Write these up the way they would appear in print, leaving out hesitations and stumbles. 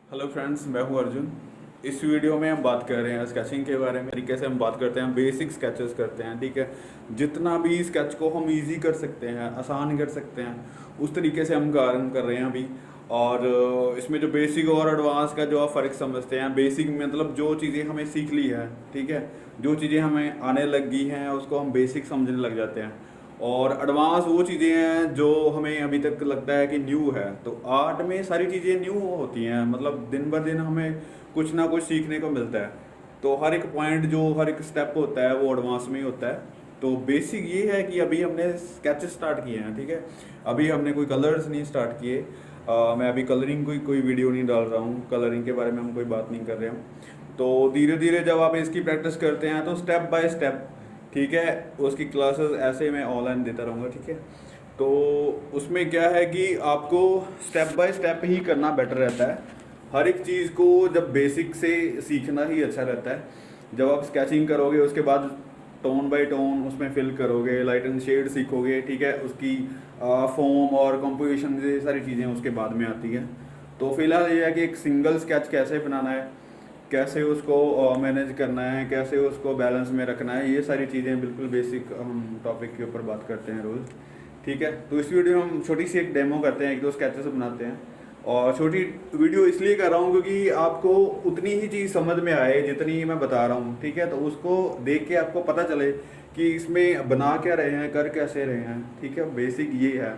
Hello friends, मैं हूं अर्जुन। इस वीडियो में हम बात कर रहे हैं स्केचिंग के बारे में। तरीके से हम बात करते हैं, बेसिक स्केचेस करते हैं। ठीक है, जितना भी स्केच को हम इजी कर सकते हैं, आसान कर सकते हैं, उस तरीके से हम काम कर रहे हैं अभी। और इसमें जो बेसिक और एडवांस का जो आप फ़र्क समझते हैं, बेसिक मतलब जो चीज़ें हमें सीख ली है, ठीक है, जो चीज़ें हमें आने लगी हैं उसको हम बेसिक समझने लग जाते हैं। और एडवांस वो चीज़ें हैं जो हमें अभी तक लगता है कि न्यू है। तो आर्ट में सारी चीज़ें न्यू होती हैं, मतलब दिन ब दिन हमें कुछ ना कुछ सीखने को मिलता है। तो हर एक पॉइंट, जो हर एक स्टेप होता है वो एडवांस में ही होता है। तो बेसिक ये है कि अभी हमने स्केचेस स्टार्ट किए हैं, ठीक है। अभी हमने कोई कलर्स नहीं स्टार्ट किए। मैं अभी कलरिंग कोई वीडियो नहीं डाल रहा हूँ, कलरिंग के बारे में हम कोई बात नहीं कर रहे हूँ। तो धीरे धीरे जब आप इसकी प्रैक्टिस करते हैं तो स्टेप बाय स्टेप, ठीक है, उसकी क्लासेस ऐसे मैं ऑनलाइन देता रहूँगा, ठीक है। तो उसमें क्या है कि आपको स्टेप बाय स्टेप ही करना बेटर रहता है। हर एक चीज़ को जब बेसिक से सीखना ही अच्छा रहता है। जब आप स्केचिंग करोगे उसके बाद टोन बाय टोन उसमें फिल करोगे, लाइट एंड शेड सीखोगे, ठीक है, उसकी फॉर्म और कंपोजिशन, ये सारी चीज़ें उसके बाद में आती हैं। तो फिलहाल ये है कि एक सिंगल स्केच कैसे बनाना है, कैसे उसको मैनेज करना है, कैसे उसको बैलेंस में रखना है, ये सारी चीज़ें बिल्कुल बेसिक हम टॉपिक के ऊपर बात करते हैं रोज़। ठीक है, तो इस वीडियो में हम छोटी सी एक डेमो करते हैं, एक दो स्केचेस बनाते हैं। और छोटी वीडियो इसलिए कर रहा हूँ क्योंकि आपको उतनी ही चीज़ समझ में आए जितनी मैं बता रहा हूँ, ठीक है। तो उसको देख के आपको पता चले कि इसमें बना क्या रहे हैं, कर कैसे रहे हैं, ठीक है। बेसिक ये है।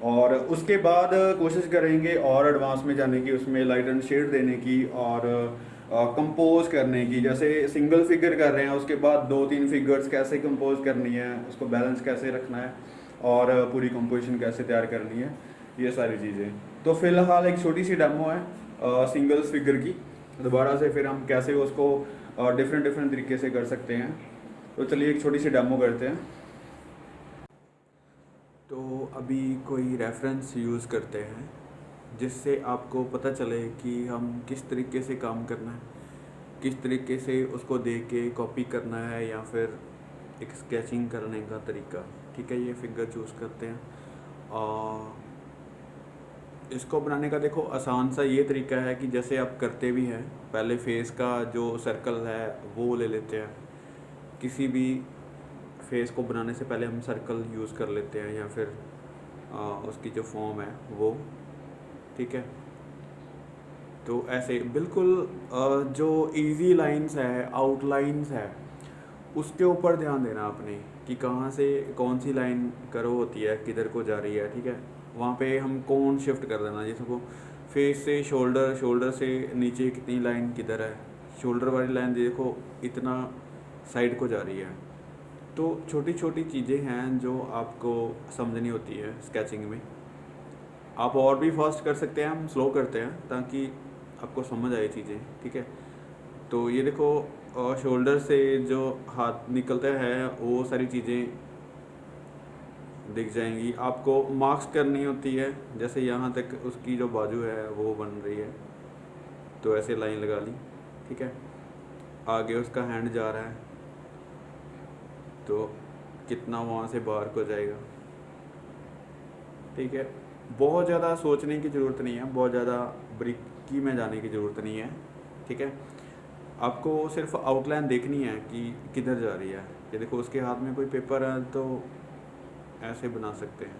और उसके बाद कोशिश करेंगे और एडवांस में जाने की, उसमें लाइट एंड शेड देने की और कंपोज करने की। जैसे सिंगल फिगर कर रहे हैं, उसके बाद दो तीन फिगर्स कैसे कंपोज करनी है, उसको बैलेंस कैसे रखना है और पूरी कंपोजिशन कैसे तैयार करनी है, ये सारी चीज़ें। तो फिलहाल एक छोटी सी डेमो है सिंगल फिगर की। दोबारा से फिर हम कैसे उसको डिफरेंट डिफरेंट तरीके से कर सकते हैं। तो चलिए एक छोटी सी डेमो करते हैं। तो अभी कोई रेफरेंस यूज़ करते हैं जिससे आपको पता चले कि हम किस तरीके से काम करना है, किस तरीके से उसको देख के कॉपी करना है या फिर एक स्केचिंग करने का तरीका। ठीक है, ये फिगर चूज़ करते हैं। और इसको बनाने का देखो आसान सा ये तरीका है कि जैसे आप करते भी हैं, पहले फेस का जो सर्कल है वो ले लेते हैं। किसी भी फेस को बनाने से पहले हम सर्कल यूज़ कर लेते हैं या फिर उसकी जो फॉर्म है वो, ठीक है। तो ऐसे बिल्कुल जो इजी लाइंस है, आउटलाइंस है, उसके ऊपर ध्यान देना आपने कि कहाँ से कौन सी लाइन करो होती है, किधर को जा रही है, ठीक है। वहाँ पे हम कौन शिफ्ट कर देना, जैसे को फेस से शोल्डर, शोल्डर से नीचे कितनी लाइन किधर है, शोल्डर वाली लाइन देखो इतना साइड को जा रही है। तो छोटी छोटी चीज़ें हैं जो आपको समझनी होती है स्केचिंग में। आप और भी फास्ट कर सकते हैं, हम स्लो करते हैं ताकि आपको समझ आए चीज़ें, ठीक है। तो ये देखो शोल्डर से जो हाथ निकलता है वो सारी चीज़ें दिख जाएंगी। आपको मार्क्स करनी होती है, जैसे यहाँ तक उसकी जो बाजू है वो बन रही है, तो ऐसे लाइन लगा ली, ठीक है। आगे उसका हैंड जा रहा है तो कितना वहाँ से बाहर को जाएगा, ठीक है। बहुत ज़्यादा सोचने की ज़रूरत नहीं है, बहुत ज़्यादा बारीकी में जाने की ज़रूरत नहीं है, ठीक है। आपको सिर्फ आउटलाइन देखनी है कि किधर जा रही है। ये देखो उसके हाथ में कोई पेपर है तो ऐसे बना सकते हैं।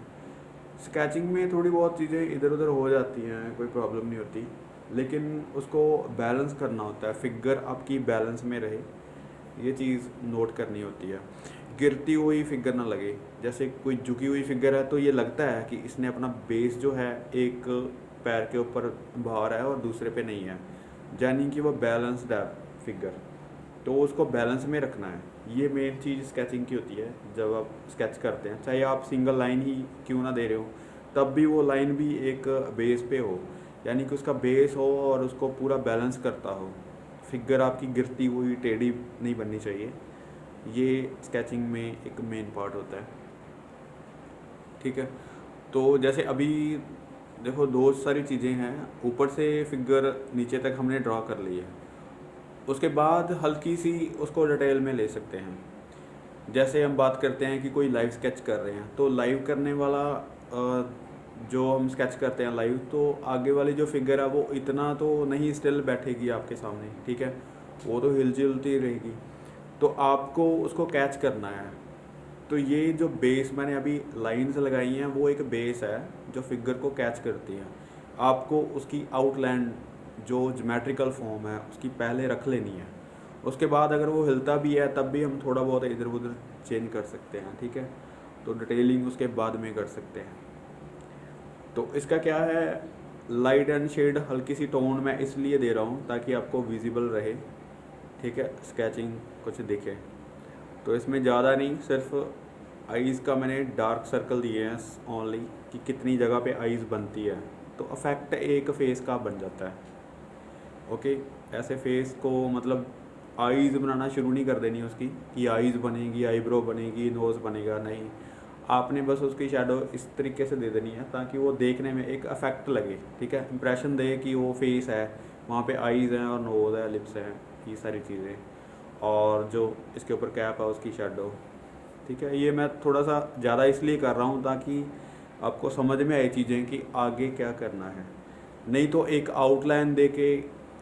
स्केचिंग में थोड़ी बहुत चीज़ें इधर उधर हो जाती हैं, कोई प्रॉब्लम नहीं होती, लेकिन उसको बैलेंस करना होता है, फिगर आपकी बैलेंस में रहे, ये चीज़ नोट करनी होती है। गिरती हुई फिगर ना लगे, जैसे कोई झुकी हुई फिगर है तो ये लगता है कि इसने अपना बेस जो है एक पैर के ऊपर बाहर है और दूसरे पे नहीं है, यानी कि वो बैलेंस्ड है फिगर। तो उसको बैलेंस में रखना है, ये मेन चीज़ स्केचिंग की होती है। जब आप स्केच करते हैं, चाहे आप सिंगल लाइन ही क्यों ना दे रहे हो, तब भी वो लाइन भी एक बेस पे हो, यानी कि उसका बेस हो और उसको पूरा बैलेंस करता हो। फिगर आपकी गिरती हुई टेढ़ी नहीं बननी चाहिए, ये स्केचिंग में एक मेन पार्ट होता है, ठीक है। तो जैसे अभी देखो दो सारी चीज़ें हैं, ऊपर से फिगर नीचे तक हमने ड्रॉ कर ली है, उसके बाद हल्की सी उसको डिटेल में ले सकते हैं। जैसे हम बात करते हैं कि कोई लाइव स्केच कर रहे हैं, तो लाइव करने वाला जो हम स्केच करते हैं लाइव, तो आगे वाली जो फिगर है वो इतना तो नहीं स्टिल बैठेगी आपके सामने, ठीक है, वो तो हिलती जुलती रहेगी। तो आपको उसको कैच करना है। तो ये जो बेस मैंने अभी लाइंस लगाई हैं वो एक बेस है जो फिगर को कैच करती है। आपको उसकी आउटलाइन जो ज्योमेट्रिकल फॉर्म है उसकी पहले रख लेनी है। उसके बाद अगर वो हिलता भी है तब भी हम थोड़ा बहुत इधर उधर चेंज कर सकते हैं, ठीक है। तो डिटेलिंग उसके बाद में कर सकते हैं। तो इसका क्या है, लाइट एंड शेड हल्की सी टोन मैं इसलिए दे रहा हूँ ताकि आपको विजिबल रहे, ठीक है, स्केचिंग कुछ दिखे। तो इसमें ज़्यादा नहीं, सिर्फ आईज़ का मैंने डार्क सर्कल दिए हैं ओनली, कि कितनी जगह पे आईज़ बनती है, तो अफेक्ट एक फेस का बन जाता है। ओके, ऐसे फेस को मतलब आईज़ बनाना शुरू नहीं कर देनी उसकी कि आईज़ बनेगी, आईब्रो बनेगी, नोज़ बनेगा, नहीं। आपने बस उसकी शैडो इस तरीके से दे देनी है ताकि वो देखने में एक अफेक्ट लगे, ठीक है, इंप्रेशन दे कि वो फेस है, वहाँ पे आईज़ हैं और नोज़ है, लिप्स हैं, ये सारी चीज़ें, और जो इसके ऊपर कैप है उसकी शैडो, ठीक है। ये मैं थोड़ा सा ज़्यादा इसलिए कर रहा हूँ ताकि आपको समझ में आए चीज़ें कि आगे क्या करना है। नहीं तो एक आउटलाइन दे के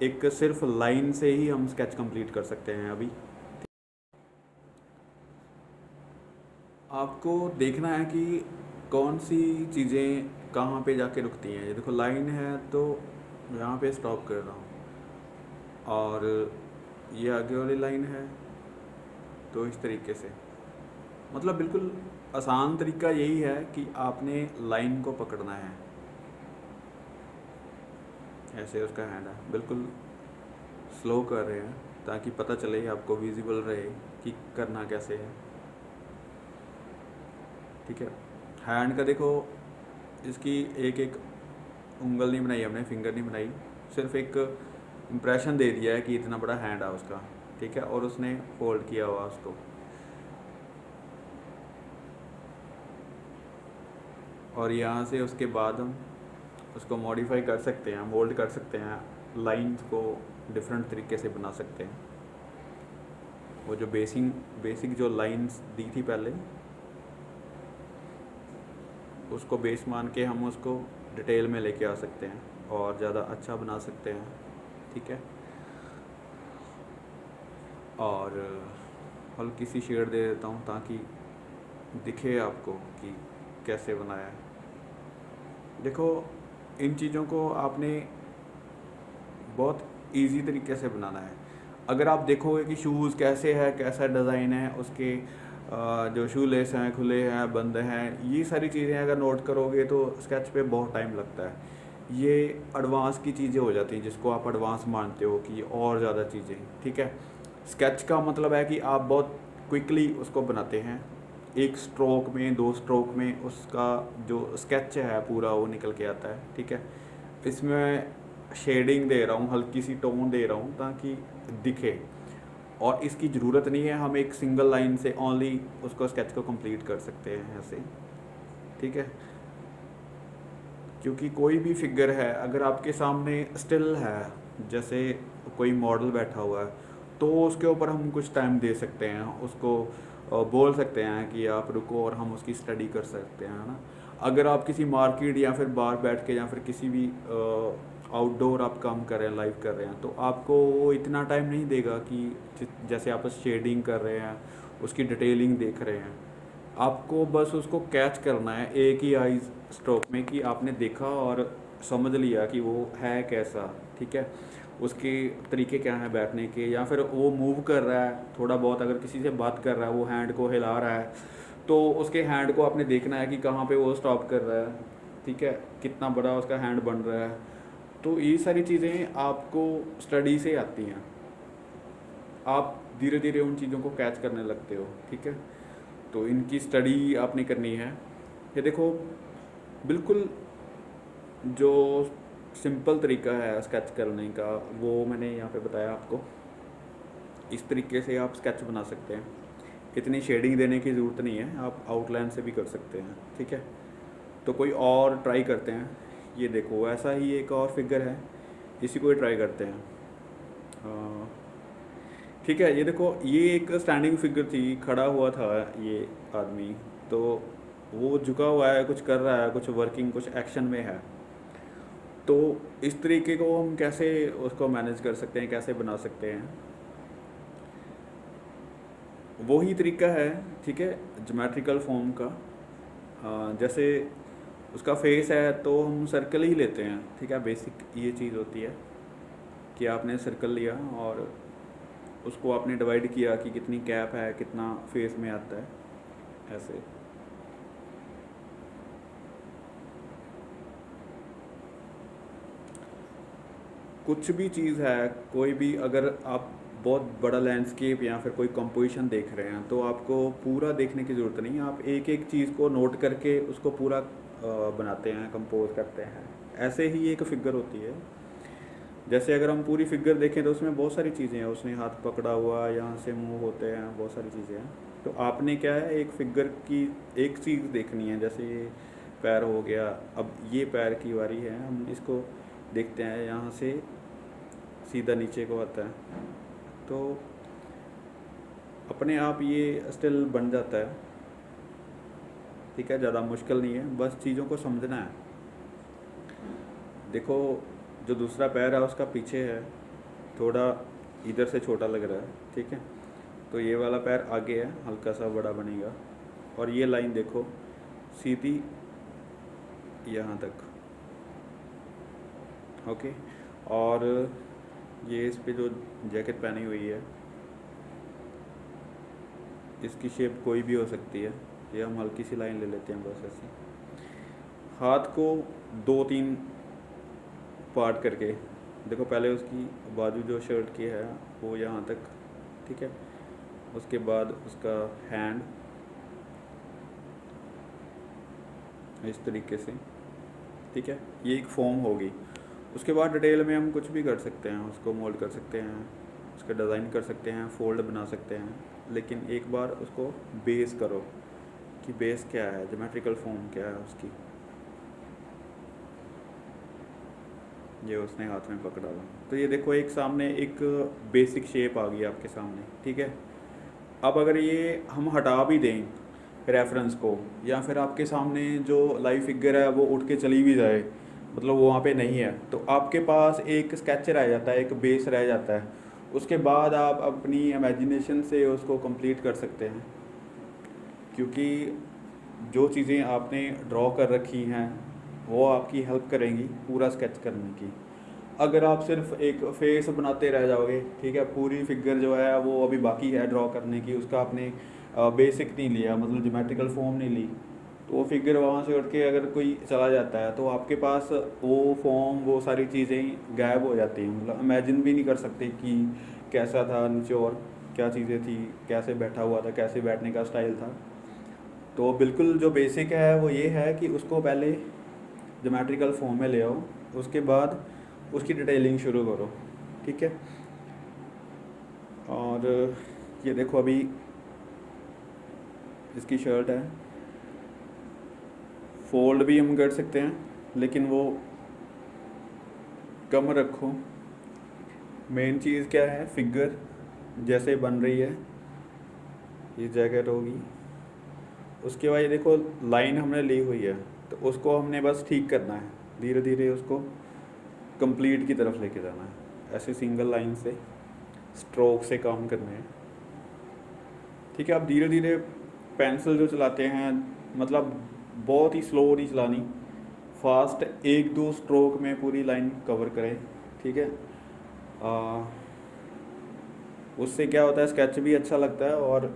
एक सिर्फ लाइन से ही हम स्केच कंप्लीट कर सकते हैं। अभी आपको देखना है कि कौन सी चीज़ें कहाँ पे जाके रुकती हैं। ये देखो लाइन है तो यहाँ पे स्टॉप कर रहा हूँ, और ये आगे वाली लाइन है तो इस तरीके से, मतलब बिल्कुल आसान तरीका यही है कि आपने लाइन को पकड़ना है। ऐसे उसका हैंड है, बिल्कुल स्लो कर रहे हैं ताकि पता चले, आपको विजिबल रहे कि करना कैसे है, ठीक है। हैंड का देखो, इसकी एक एक उंगल नहीं बनाई हमने, फिंगर नहीं बनाई, सिर्फ एक इम्प्रेशन दे दिया है कि इतना बड़ा हैंड है उसका, ठीक है, और उसने फोल्ड किया हुआ उसको। और यहाँ से उसके बाद हम उसको मॉडिफाई कर सकते हैं, मोल्ड कर सकते हैं, लाइंस को डिफरेंट तरीके से बना सकते हैं। वो जो बेसिक जो लाइंस दी थी पहले, उसको बेस मान के हम उसको डिटेल में लेके आ सकते हैं और ज़्यादा अच्छा बना सकते हैं, ठीक है। और हल्की सी शेड दे देता हूँ ताकि दिखे आपको कि कैसे बनाया है। देखो, इन चीज़ों को आपने बहुत इजी तरीके से बनाना है। अगर आप देखोगे कि शूज़ कैसे है, कैसा डिज़ाइन है उसके, जो शू लेस हैं, खुले हैं, बंद हैं, ये सारी चीज़ें अगर नोट करोगे तो स्केच पे बहुत टाइम लगता है। ये एडवांस की चीज़ें हो जाती हैं जिसको आप एडवांस मानते हो कि और ज़्यादा चीज़ें, ठीक है। स्केच का मतलब है कि आप बहुत क्विकली उसको बनाते हैं, एक स्ट्रोक में, दो स्ट्रोक में उसका जो स्केच है पूरा वो निकल के आता है, ठीक है। इसमें शेडिंग दे रहा हूँ, हल्की सी टोन दे रहा हूँ ताकि दिखे, और इसकी ज़रूरत नहीं है, हम एक सिंगल लाइन से ओनली उसको स्केच को कंप्लीट कर सकते हैं ऐसे, ठीक है। क्योंकि कोई भी फिगर है अगर आपके सामने स्टिल है, जैसे कोई मॉडल बैठा हुआ है, तो उसके ऊपर हम कुछ टाइम दे सकते हैं, उसको बोल सकते हैं कि आप रुको और हम उसकी स्टडी कर सकते हैं, है ना। अगर आप किसी मार्केट या फिर बाहर बैठ के या फिर किसी भी आउटडोर आप काम कर रहे हैं, लाइव कर रहे हैं, तो आपको वो इतना टाइम नहीं देगा कि जैसे आप शेडिंग कर रहे हैं, उसकी डिटेलिंग देख रहे हैं। आपको बस उसको कैच करना है एक ही आइज स्ट्रोक में कि आपने देखा और समझ लिया कि वो है कैसा, ठीक है। उसके तरीके क्या हैं बैठने के, या फिर वो मूव कर रहा है थोड़ा बहुत, अगर किसी से बात कर रहा है वो हैंड को हिला रहा है, तो उसके हैंड को आपने देखना है कि कहाँ पे वो स्टॉप कर रहा है, ठीक है, कितना बड़ा उसका हैंड बन रहा है। तो ये सारी चीज़ें आपको स्टडी से आती हैं, आप धीरे धीरे उन चीज़ों को कैच करने लगते हो, ठीक है। तो इनकी स्टडी आपने करनी है। ये देखो, बिल्कुल जो सिंपल तरीका है स्केच करने का वो मैंने यहाँ पे बताया आपको। इस तरीके से आप स्केच बना सकते हैं, इतनी शेडिंग देने की ज़रूरत नहीं है, आप आउटलाइन से भी कर सकते हैं, ठीक है। तो कोई और ट्राई करते हैं। ये देखो, ऐसा ही एक और फिगर है, इसी को ही ट्राई करते हैं। ठीक है, ये देखो, ये एक स्टैंडिंग फिगर थी, खड़ा हुआ था ये आदमी, तो वो झुका हुआ है, कुछ कर रहा है, कुछ वर्किंग, कुछ एक्शन में है। तो इस तरीके को हम कैसे उसको मैनेज कर सकते हैं, कैसे बना सकते हैं, वही तरीका है, ठीक है, ज्योमेट्रिकल फॉर्म का। जैसे उसका फेस है तो हम सर्कल ही लेते हैं, ठीक है, बेसिक ये चीज़ होती है कि आपने सर्कल लिया और उसको आपने डिवाइड किया कि कितनी कैप है, कितना फेस में आता है, ऐसे। कुछ भी चीज़ है, कोई भी, अगर आप बहुत बड़ा लैंडस्केप या फिर कोई कंपोजिशन देख रहे हैं तो आपको पूरा देखने की ज़रूरत नहीं है, आप एक एक चीज़ को नोट करके उसको पूरा बनाते हैं, कंपोज करते हैं। ऐसे ही एक फिगर होती है, जैसे अगर हम पूरी फिगर देखें तो उसमें बहुत सारी चीज़ें हैं, उसने हाथ पकड़ा हुआ, यहाँ से मूव होते हैं, बहुत सारी चीज़ें हैं। तो आपने क्या है, एक फिगर की एक चीज़ देखनी है, जैसे ये पैर हो गया, अब ये पैर की बारी है, हम इसको देखते हैं, यहाँ से सीधा नीचे को आता है, तो अपने आप ये स्टिल बन जाता है, ठीक है, ज़्यादा मुश्किल नहीं है, बस चीज़ों को समझना है। देखो, जो दूसरा पैर है उसका पीछे है, थोड़ा इधर से छोटा लग रहा है, ठीक है, तो ये वाला पैर आगे है, हल्का सा बड़ा बनेगा, और ये लाइन देखो सीधी यहाँ तक, ओके। और ये इस पे जो जैकेट पहनी हुई है, इसकी शेप कोई भी हो सकती है, ये हम हल्की सी लाइन ले लेते हैं बस ऐसी। हाथ को 2-3 पार्ट करके देखो, पहले उसकी बाजू जो शर्ट की है वो यहाँ तक, ठीक है, उसके बाद उसका हैंड इस तरीके से, ठीक है, ये एक फॉर्म होगी। उसके बाद डिटेल में हम कुछ भी कर सकते हैं, उसको मोल्ड कर सकते हैं, उसका डिज़ाइन कर सकते हैं, फोल्ड बना सकते हैं, लेकिन एक बार उसको बेस करो कि बेस क्या है, ज्योमेट्रिकल फॉर्म क्या है उसकी। ये उसने हाथ में पकड़ा हुआ, तो ये देखो एक सामने एक बेसिक शेप आ गई आपके सामने, ठीक है। अब अगर ये हम हटा भी दें रेफरेंस को, या फिर आपके सामने जो लाइव फिगर है वो उठ के चली भी जाए, मतलब वो वहाँ पे नहीं है, तो आपके पास एक स्केच रह जाता है, एक बेस रह जाता है। उसके बाद आप अपनी इमेजिनेशन से उसको कंप्लीट कर सकते हैं, क्योंकि जो चीज़ें आपने ड्रॉ कर रखी हैं वो आपकी हेल्प करेंगी पूरा स्केच करने की। अगर आप सिर्फ एक फेस बनाते रह जाओगे, ठीक है, पूरी फिगर जो है वो अभी बाकी है ड्रॉ करने की, उसका आपने बेसिक नहीं लिया, मतलब ज्योमेट्रिकल फॉर्म नहीं ली, तो वो फिगर वहाँ से उठ के अगर कोई चला जाता है तो आपके पास वो फॉर्म, वो सारी चीज़ें गायब हो जाती हैं, मतलब इमेजिन भी नहीं कर सकते कि कैसा था नीचे और क्या चीज़ें थी, कैसे बैठा हुआ था, कैसे बैठने का स्टाइल था। तो बिल्कुल जो बेसिक है वो ये है कि उसको पहले ज्योमेट्रिकल फॉर्म में ले आओ, उसके बाद उसकी डिटेलिंग शुरू करो, ठीक है। और ये देखो अभी इसकी शर्ट है, फोल्ड भी हम कर सकते हैं, लेकिन वो कम रखो। मेन चीज़ क्या है, फिगर जैसे बन रही है, ये जैकेट होगी, उसके बाद ये देखो लाइन हमने ली हुई है, तो उसको हमने बस ठीक करना है, धीरे धीरे उसको कंप्लीट की तरफ लेके जाना है, ऐसे सिंगल लाइन से, स्ट्रोक से काम करने हैं, ठीक है। आप धीरे धीरे पेंसिल जो चलाते हैं, मतलब बहुत ही स्लो नहीं चलानी, फास्ट 1-2 स्ट्रोक में पूरी लाइन कवर करें, ठीक है। उससे क्या होता है, स्केच भी अच्छा लगता है और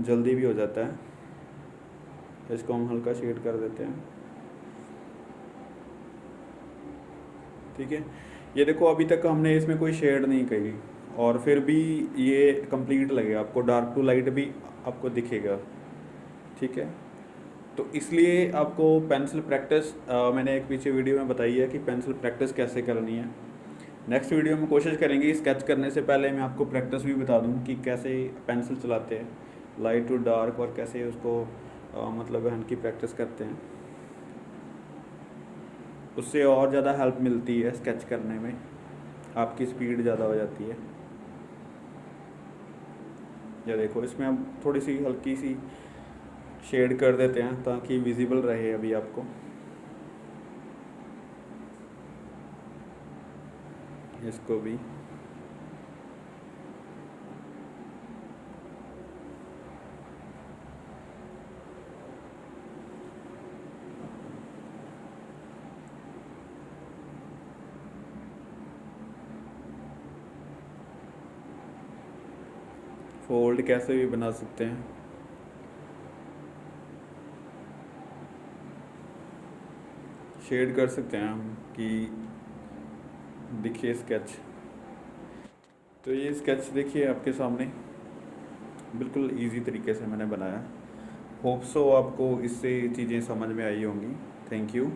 जल्दी भी हो जाता है। इसको हम हल्का शेड कर देते हैं, ठीक है। ये देखो अभी तक हमने इसमें कोई शेड नहीं करी, और फिर भी ये कंप्लीट लगेगा आपको, डार्क टू लाइट भी आपको दिखेगा, ठीक है। तो इसलिए आपको पेंसिल प्रैक्टिस, मैंने एक पीछे वीडियो में बताई है कि पेंसिल प्रैक्टिस कैसे करनी है। नेक्स्ट वीडियो में कोशिश करेंगे स्केच करने से पहले मैं आपको प्रैक्टिस भी बता दूं कि कैसे पेंसिल चलाते हैं, लाइट टू डार्क, और कैसे उसको मतलब हैंड की प्रैक्टिस करते हैं। उससे और ज़्यादा हेल्प मिलती है स्केच करने में, आपकी स्पीड ज़्यादा हो जाती है। या देखो इसमें अब थोड़ी सी हल्की सी शेड कर देते हैं ताकि विजिबल रहे अभी आपको। इसको भी फोल्ड कैसे भी बना सकते हैं। शेड कर सकते हैं हम कि दिखे स्केच। तो ये स्केच देखिए आपके सामने, बिल्कुल इजी तरीके से मैंने बनाया। होप सो आपको इससे चीज़ें समझ में आई होंगी। Thank you.